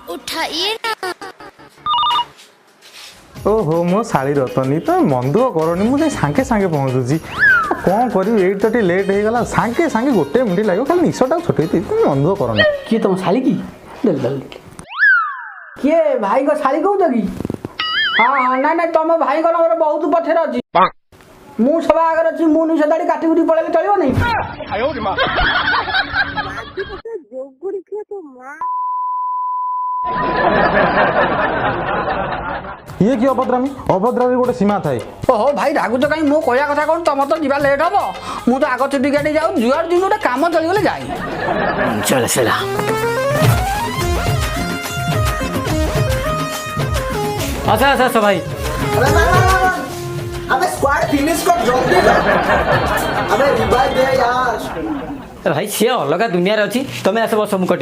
उठाइए ना। ओहो मो शाड़ी रतनी तो मन दुख करनी मुझे सांगे सांगे पहुँचुची कौन करी एट तो लेट हो गला सांगे सांगे गोटे मिनट लगे खाली निशटा छोटे तुम मन दुख करनी किए तुम शाली की दल दल किए भाई को शाली कहू कि हाँ हाँ ना ना तुम भाई को नंबर बहुत पछे अच्छी मु सब आगे अच्छी मु निश दाड़ी काटी कुटी पड़े चलो नहीं ये कि अभद्रामी अभद्रामी गोटे सीमा थाए ओहो भाई रागुच कहीं मो कहया कथा कौन तुम तो जीवा लेट हम मु तो आग छुट्टी गाड़ी जाऊ जुआर दिन गोटे काम चलीगले जाए चल चला अच्छा अच्छा अच्छा भाई अबे स्क्वाड फिनिश कर जल्दी अबे रिवाइव दे यार भाई सी अलग दुनिया अच्छी तुम आस बस मुकट